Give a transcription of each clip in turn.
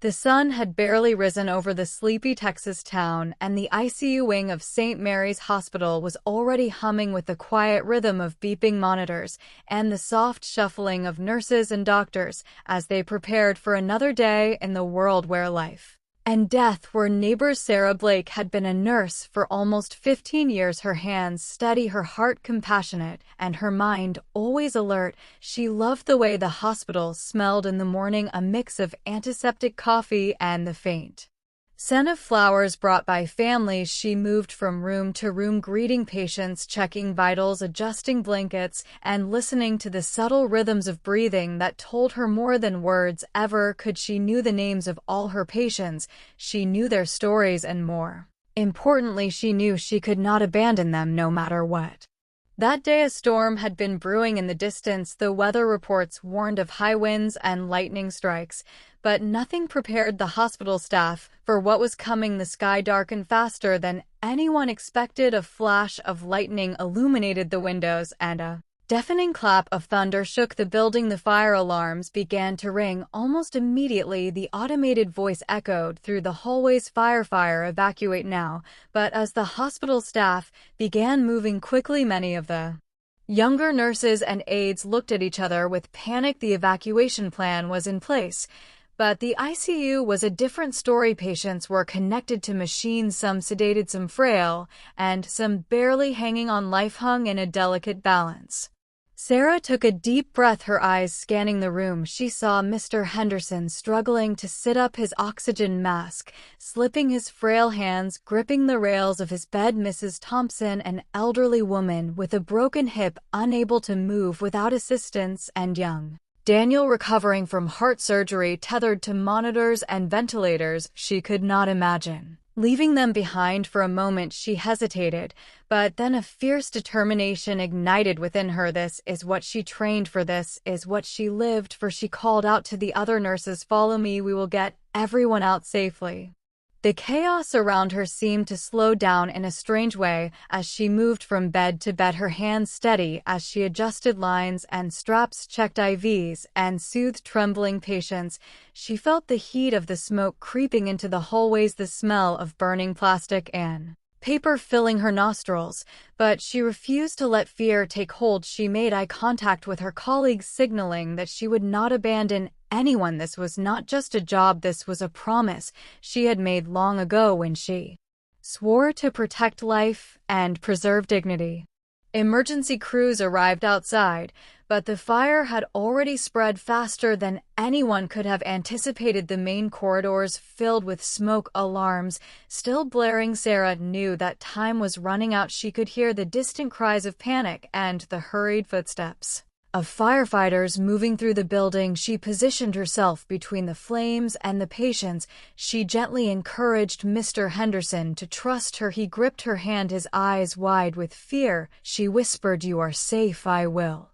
The sun had barely risen over the sleepy Texas town, and the ICU wing of St. Mary's Hospital was already humming with the quiet rhythm of beeping monitors and the soft shuffling of nurses and doctors as they prepared for another day in the world where life and death were neighbors. Sarah Blake had been a nurse for almost 15 years, her hands steady, her heart compassionate, and her mind always alert. She loved the way the hospital smelled in the morning, a mix of antiseptic coffee and the faint scent of flowers brought by families. She moved from room to room, greeting patients, checking vitals, adjusting blankets, and listening to the subtle rhythms of breathing that told her more than words ever could. She knew the names of all her patients, she knew their stories, and more importantly, she knew she could not abandon them no matter what. That day a storm had been brewing in the distance. The weather reports warned of high winds and lightning strikes, but nothing prepared the hospital staff for what was coming. The sky darkened faster than anyone expected. A flash of lightning illuminated the windows, and a deafening clap of thunder shook the building. The fire alarms began to ring. Almost immediately, the automated voice echoed through the hallways, "Fire, fire, evacuate now." But as the hospital staff began moving quickly, many of the younger nurses and aides looked at each other with panic. The evacuation plan was in place, but the ICU was a different story. Patients were connected to machines, some sedated, some frail, and some barely hanging on. Life hung in a delicate balance. Sarah took a deep breath, her eyes scanning the room. She saw Mr. Henderson struggling to sit up, his oxygen mask slipping, his frail hands gripping the rails of his bed. Mrs. Thompson, an elderly woman with a broken hip, unable to move without assistance, and young Daniel, recovering from heart surgery, tethered to monitors and ventilators. She could not imagine leaving them behind. For a moment she hesitated, but then a fierce determination ignited within her. This is what she trained for, this is what she lived for. She called out to the other nurses, "Follow me, we will get everyone out safely." The chaos around her seemed to slow down in a strange way as she moved from bed to bed, her hands steady as she adjusted lines and straps, checked IVs, and soothed trembling patients. She felt the heat of the smoke creeping into the hallways, the smell of burning plastic and paper filling her nostrils, but she refused to let fear take hold. She made eye contact with her colleagues, signaling that she would not abandon anyone. This was not just a job, this was a promise she had made long ago when she swore to protect life and preserve dignity. Emergency crews arrived outside, but the fire had already spread faster than anyone could have anticipated. The main corridors filled with smoke, alarms still blaring. Sarah knew that time was running out. She could hear the distant cries of panic and the hurried footsteps of firefighters moving through the building. She positioned herself between the flames and the patients. She gently encouraged Mr. Henderson to trust her. He gripped her hand, his eyes wide with fear. She whispered, "You are safe, I will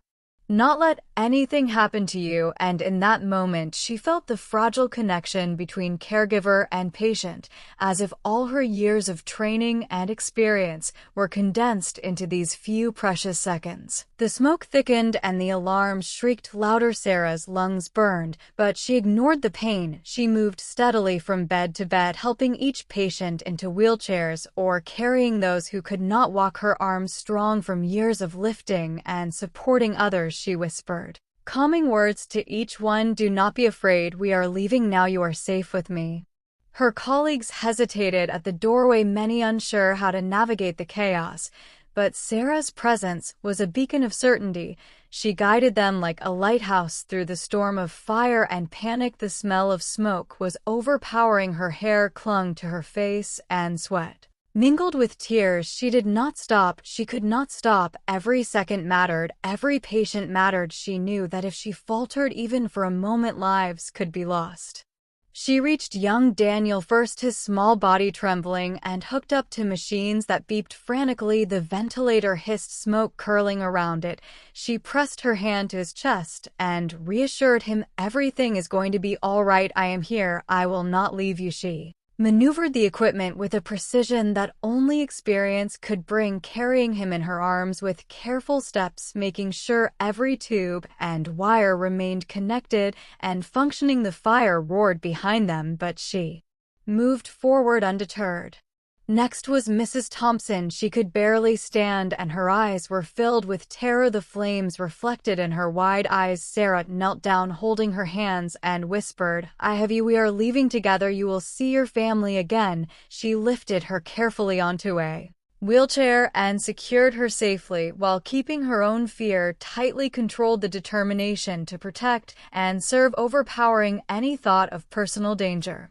not let anything happen to you." And in that moment she felt the fragile connection between caregiver and patient, as if all her years of training and experience were condensed into these few precious seconds. The smoke thickened and the alarms shrieked louder. Sarah's lungs burned, but she ignored the pain. She moved steadily from bed to bed, helping each patient into wheelchairs or carrying those who could not walk, her arms strong from years of lifting and supporting others. She whispered calming words to each one, "Do not be afraid, we are leaving now, you are safe with me." Her colleagues hesitated at the doorway, many unsure how to navigate the chaos, but Sarah's presence was a beacon of certainty. She guided them like a lighthouse through the storm of fire and panic. The smell of smoke was overpowering. Her hair clung to her face and sweat mingled with tears. She did not stop. She could not stop. Every second mattered. Every patient mattered. She knew that if she faltered even for a moment, lives could be lost. She reached young Daniel first, his small body trembling, and hooked up to machines that beeped frantically. The ventilator hissed, smoke curling around it. She pressed her hand to his chest and reassured him, "Everything is going to be all right. I am here. I will not leave you." She maneuvered the equipment with a precision that only experience could bring, carrying him in her arms with careful steps, making sure every tube and wire remained connected and functioning. The fire roared behind them, but she moved forward undeterred. Next was Mrs. Thompson. She could barely stand, and her eyes were filled with terror. The flames reflected in her wide eyes. Sarah knelt down, holding her hands, and whispered, "I have you. We are leaving together. You will see your family again." She lifted her carefully onto a wheelchair and secured her safely, while keeping her own fear tightly controlled. The determination to protect and serve overpowering any thought of personal danger.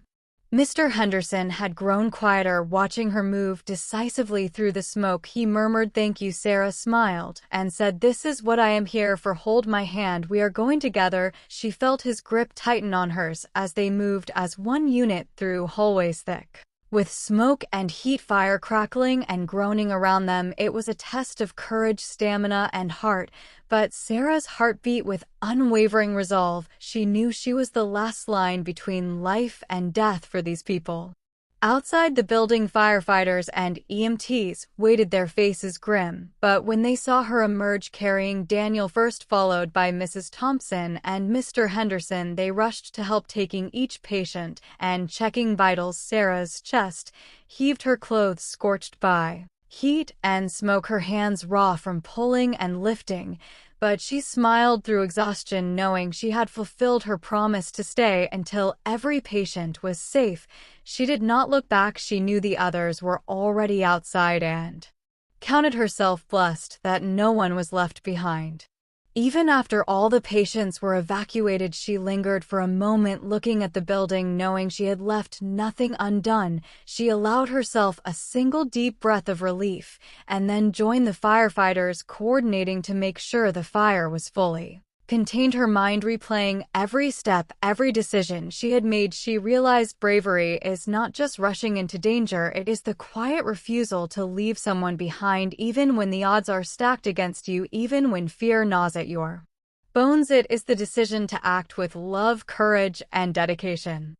Mr. Henderson had grown quieter, watching her move decisively through the smoke. He murmured, "Thank you." Sarah smiled and said, "This is what I am here for. Hold my hand. We are going together." She felt his grip tighten on hers as they moved as one unit through hallways thick with smoke and heat, fire crackling and groaning around them. It was a test of courage, stamina, and heart, but Sarah's heart beat with unwavering resolve. She knew she was the last line between life and death for these people. Outside the building, firefighters and EMTs waited, their faces grim, but when they saw her emerge carrying Daniel, first followed by Mrs. Thompson and Mr. Henderson, they rushed to help, taking each patient and checking vitals. Sarah's chest heaved, her clothes scorched by heat and smoke, her hands raw from pulling and lifting, but she smiled through exhaustion, knowing she had fulfilled her promise to stay until every patient was safe. She did not look back. She knew the others were already outside and counted herself blessed that no one was left behind. Even after all the patients were evacuated, she lingered for a moment, looking at the building, knowing she had left nothing undone. She allowed herself a single deep breath of relief, and then joined the firefighters, coordinating to make sure the fire was fully contained, her mind replaying every step, every decision she had made. She realized bravery is not just rushing into danger, it is the quiet refusal to leave someone behind, even when the odds are stacked against you, even when fear gnaws at your bones. It is the decision to act with love, courage, and dedication.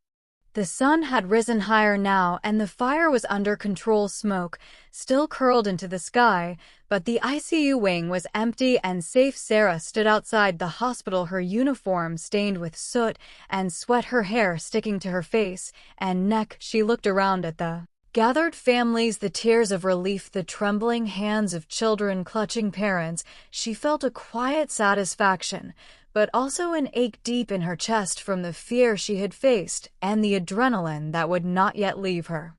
The sun had risen higher now, and the fire was under control. Smoke still curled into the sky, but the ICU wing was empty and safe. Sarah stood outside the hospital, her uniform stained with soot and sweat, her hair sticking to her face and neck. She looked around at the gathered families, the tears of relief, the trembling hands of children clutching parents. She felt a quiet satisfaction, but also an ache deep in her chest from the fear she had faced and the adrenaline that would not yet leave her.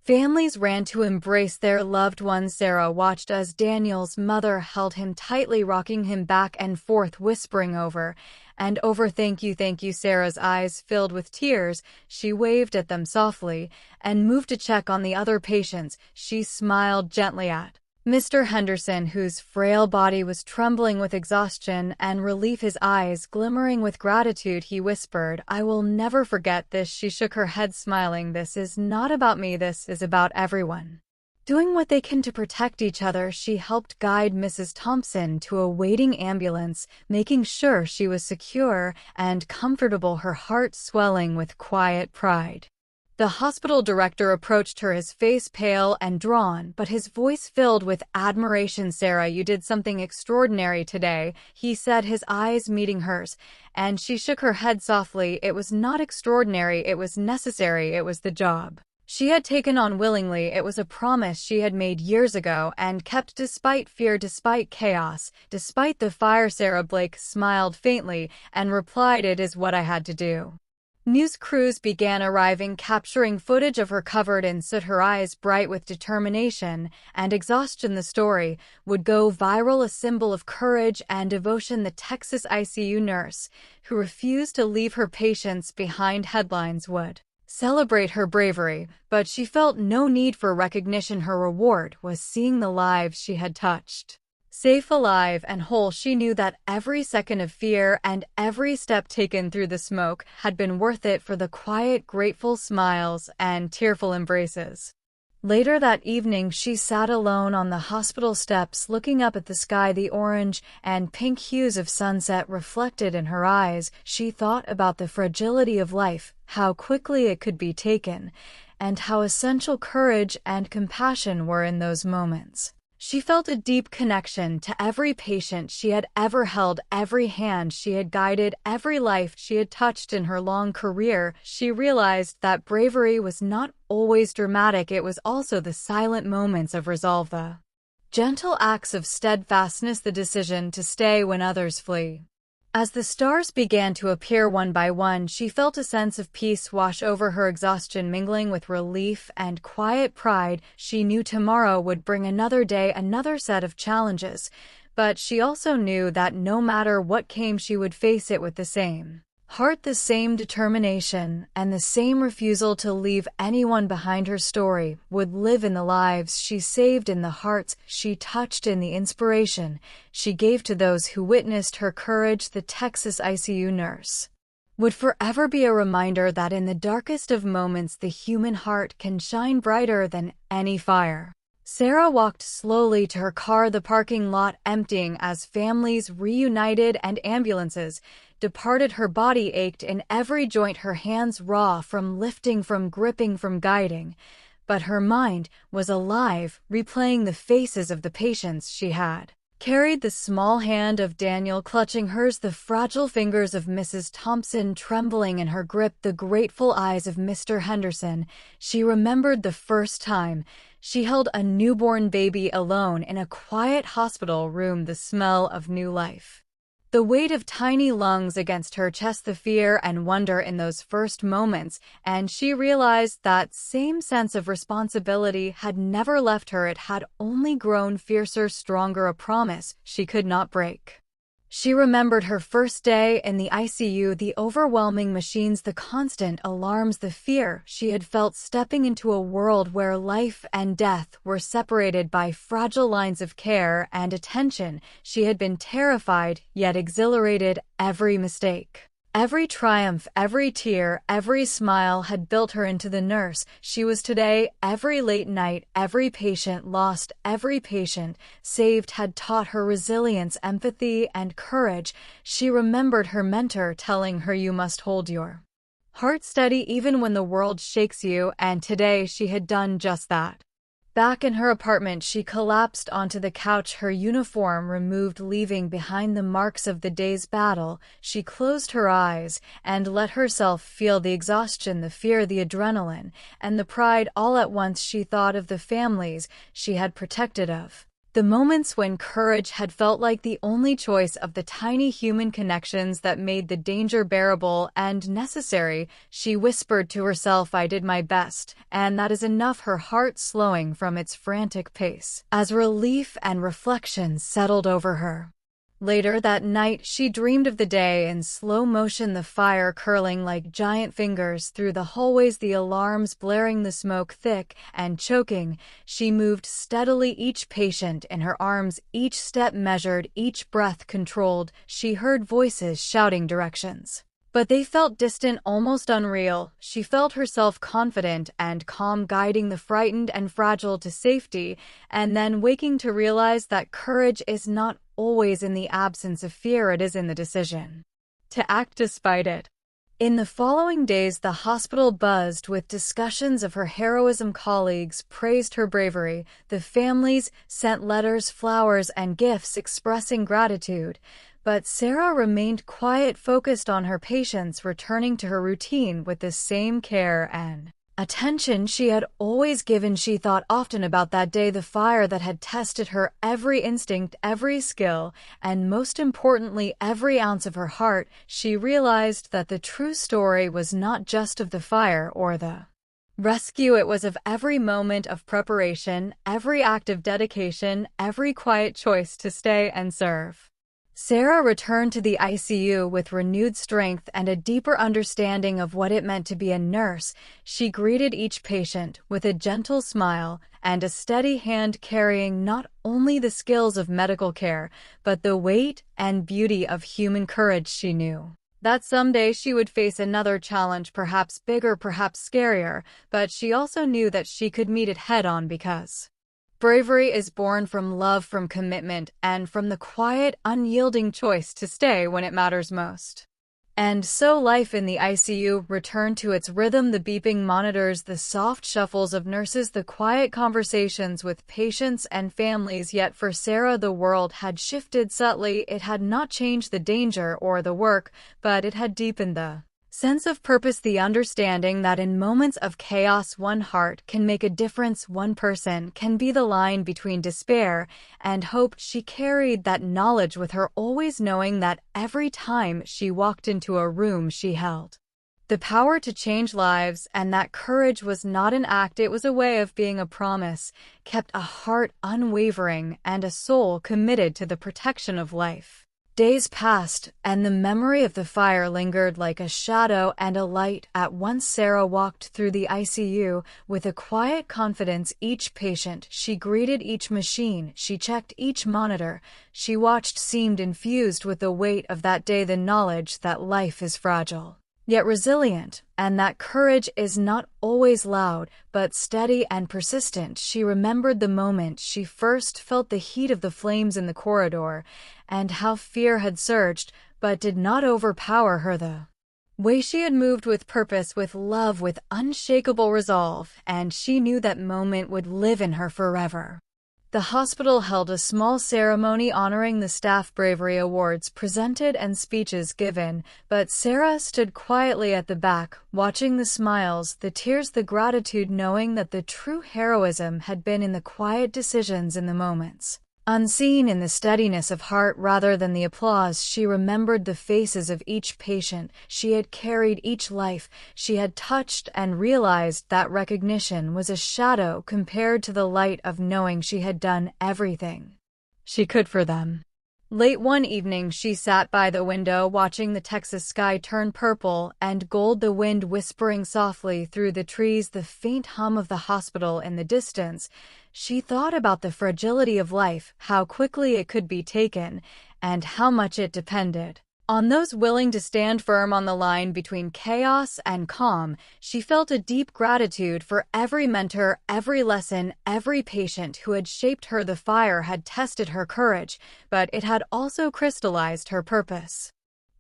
Families ran to embrace their loved ones. Sarah watched as Daniel's mother held him tightly, rocking him back and forth, whispering over and over, "Thank you, thank you." Sarah's eyes filled with tears. She waved at them softly and moved to check on the other patients. She smiled gently at Mr. Henderson, whose frail body was trembling with exhaustion and relief, his eyes glimmering with gratitude. He whispered, "I will never forget this." She shook her head, smiling. "This is not about me. This is about everyone doing what they can to protect each other." She helped guide Mrs. Thompson to a waiting ambulance, making sure she was secure and comfortable, her heart swelling with quiet pride. The hospital director approached her, his face pale and drawn, but his voice filled with admiration. "Sarah, you did something extraordinary today," he said, his eyes meeting hers, and she shook her head softly. "It was not extraordinary, it was necessary. It was the job she had taken on willingly. It was a promise she had made years ago and kept despite fear, despite chaos, despite the fire." Sarah Blake smiled faintly and replied, "It is what I had to do." News crews began arriving, capturing footage of her covered in soot, her eyes bright with determination and exhaustion. The story would go viral, a symbol of courage and devotion. The Texas ICU nurse, who refused to leave her patients behind, headlines would celebrate her bravery, but she felt no need for recognition. Her reward was seeing the lives she had touched safe, alive, and whole. She knew that every second of fear and every step taken through the smoke had been worth it, for the quiet, grateful smiles and tearful embraces. Later that evening, she sat alone on the hospital steps, looking up at the sky. The orange and pink hues of sunset reflected in her eyes. She thought about the fragility of life, how quickly it could be taken, and how essential courage and compassion were in those moments. She felt a deep connection to every patient she had ever held, every hand she had guided, every life she had touched in her long career. She realized that bravery was not always dramatic, it was also the silent moments of resolve, the gentle acts of steadfastness, the decision to stay when others flee. As the stars began to appear one by one, she felt a sense of peace wash over her, exhaustion mingling with relief and quiet pride. She knew tomorrow would bring another day, another set of challenges, but she also knew that no matter what came, she would face it with the same heart, the same determination, and the same refusal to leave anyone behind. Her story would live in the lives she saved, in the hearts she touched, in the inspiration she gave to those who witnessed her courage. The Texas ICU nurse would forever be a reminder that in the darkest of moments, the human heart can shine brighter than any fire. Sarah walked slowly to her car, the parking lot emptying as families reunited and ambulances departed. Her body ached in every joint, her hands raw from lifting, from gripping, from guiding. But her mind was alive, replaying the faces of the patients she had carried, the small hand of Daniel clutching hers, the fragile fingers of Mrs. Thompson trembling in her grip, the grateful eyes of Mr. Henderson. She remembered the first time she held a newborn baby alone in a quiet hospital room, the smell of new life, the weight of tiny lungs against her chest, the fear and wonder in those first moments, and she realized that same sense of responsibility had never left her. It had only grown fiercer, stronger, a promise she could not break. She remembered her first day in the ICU, the overwhelming machines, the constant alarms, the fear she had felt stepping into a world where life and death were separated by fragile lines of care and attention. She had been terrified, yet exhilarated. Every mistake, every triumph, every tear, every smile had built her into the nurse she was today. Every late night, every patient lost, every patient saved had taught her resilience, empathy, and courage. She remembered her mentor telling her, "You must hold your heart steady even when the world shakes you," and today she had done just that. Back in her apartment, she collapsed onto the couch, her uniform removed, leaving behind the marks of the day's battle. She closed her eyes and let herself feel the exhaustion, the fear, the adrenaline, and the pride all at once. She thought of the families she had protected, of the moments when courage had felt like the only choice, of the tiny human connections that made the danger bearable and necessary. She whispered to herself, "I did my best, and that is enough," her heart slowing from its frantic pace as relief and reflection settled over her. Later that night, she dreamed of the day in slow motion, the fire curling like giant fingers through the hallways, the alarms blaring, the smoke thick and choking. She moved steadily, each patient in her arms, each step measured, each breath controlled. She heard voices shouting directions, but they felt distant, almost unreal. She felt herself confident and calm, guiding the frightened and fragile to safety, and then waking to realize that courage is not always in the absence of fear, it is in the decision to act despite it. In the following days, the hospital buzzed with discussions of her heroism. Colleagues praised her bravery. The families sent letters, flowers, and gifts expressing gratitude. But Sarah remained quiet, focused on her patients, returning to her routine with the same care and attention she had always given. She thought often about that day, the fire that had tested her every instinct, every skill, and most importantly, every ounce of her heart. She realized that the true story was not just of the fire or the rescue, it was of every moment of preparation, every act of dedication, every quiet choice to stay and serve. Sarah returned to the ICU with renewed strength and a deeper understanding of what it meant to be a nurse. She greeted each patient with a gentle smile and a steady hand, carrying not only the skills of medical care, but the weight and beauty of human courage. She knew That someday she would face another challenge, perhaps bigger, perhaps scarier, but she also knew that she could meet it head-on because bravery is born from love, from commitment, and from the quiet, unyielding choice to stay when it matters most. And so life in the ICU returned to its rhythm, the beeping monitors, the soft shuffles of nurses, the quiet conversations with patients and families. Yet for Sarah, the world had shifted subtly. It had not changed the danger or the work, but it had deepened the sense of purpose, the understanding that in moments of chaos, one heart can make a difference, one person can be the line between despair and hope. She carried that knowledge with her, always knowing that every time she walked into a room, she held the power to change lives, and that courage was not an act, it was a way of being, a promise kept, a heart unwavering, and a soul committed to the protection of life. Days passed, and the memory of the fire lingered like a shadow and a light. At once Sarah walked through the ICU with a quiet confidence. Each patient she greeted, each machine she checked, each monitor she watched seemed infused with the weight of that day, the knowledge that life is fragile yet resilient, and that courage is not always loud, but steady and persistent. She remembered the moment she first felt the heat of the flames in the corridor, and how fear had surged, but did not overpower her. The way she had moved with purpose, with love, with unshakable resolve, and she knew that moment would live in her forever. The hospital held a small ceremony honoring the staff, bravery awards presented and speeches given, but Sarah stood quietly at the back, watching the smiles, the tears, the gratitude, knowing that the true heroism had been in the quiet decisions, in the moments unseen, in the steadiness of heart rather than the applause. She remembered the faces of each patient she had carried, each life she had touched, and realized that recognition was a shadow compared to the light of knowing she had done everything she could for them. Late one evening, she sat by the window watching the Texas sky turn purple and gold, the wind whispering softly through the trees, the faint hum of the hospital in the distance. She thought about the fragility of life, how quickly it could be taken, and how much it depended on those willing to stand firm on the line between chaos and calm. She felt a deep gratitude for every mentor, every lesson, every patient who had shaped her. The fire had tested her courage, but it had also crystallized her purpose.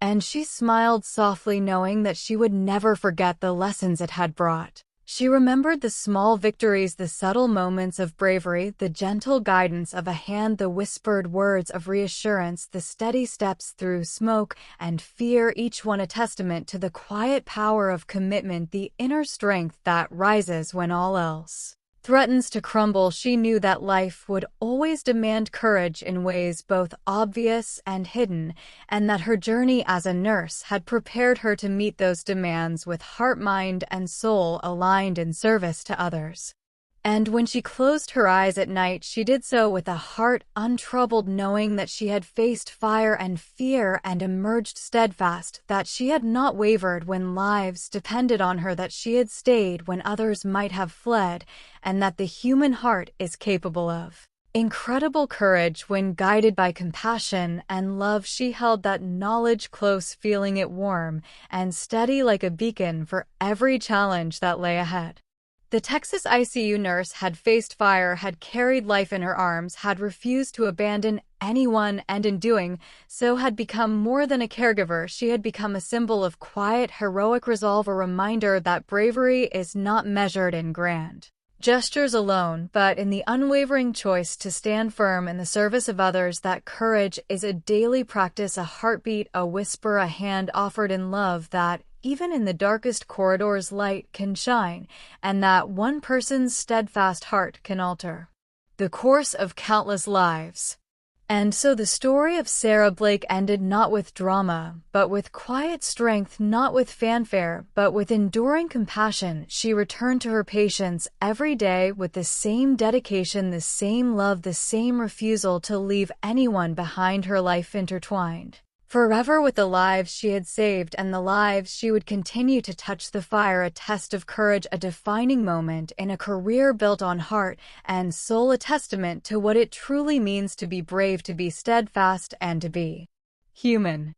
And she smiled softly, knowing that she would never forget the lessons it had brought. She remembered the small victories, the subtle moments of bravery, the gentle guidance of a hand, the whispered words of reassurance, the steady steps through smoke and fear, each one a testament to the quiet power of commitment, the inner strength that rises when all else threatens to crumble. She knew that life would always demand courage in ways both obvious and hidden, and that her journey as a nurse had prepared her to meet those demands with heart, mind, and soul aligned in service to others. And when she closed her eyes at night, she did so with a heart untroubled, knowing that she had faced fire and fear and emerged steadfast, that she had not wavered when lives depended on her, that she had stayed when others might have fled, and that the human heart is capable of incredible courage when guided by compassion and love. She held that knowledge close, feeling it warm and steady like a beacon for every challenge that lay ahead. The Texas ICU nurse had faced fire, had carried life in her arms, had refused to abandon anyone, and in doing so had become more than a caregiver. She had become a symbol of quiet, heroic resolve, a reminder that bravery is not measured in grand gestures alone, but in the unwavering choice to stand firm in the service of others, that courage is a daily practice, a heartbeat, a whisper, a hand offered in love, that even in the darkest corridors light can shine, and that one person's steadfast heart can alter the course of countless lives. And so the story of Sarah Blake ended not with drama, but with quiet strength, not with fanfare, but with enduring compassion. She returned to her patients every day with the same dedication, the same love, the same refusal to leave anyone behind, her life intertwined forever with the lives she had saved and the lives she would continue to touch. The fire, a test of courage, a defining moment in a career built on heart and soul, a testament to what it truly means to be brave, to be steadfast, and to be human.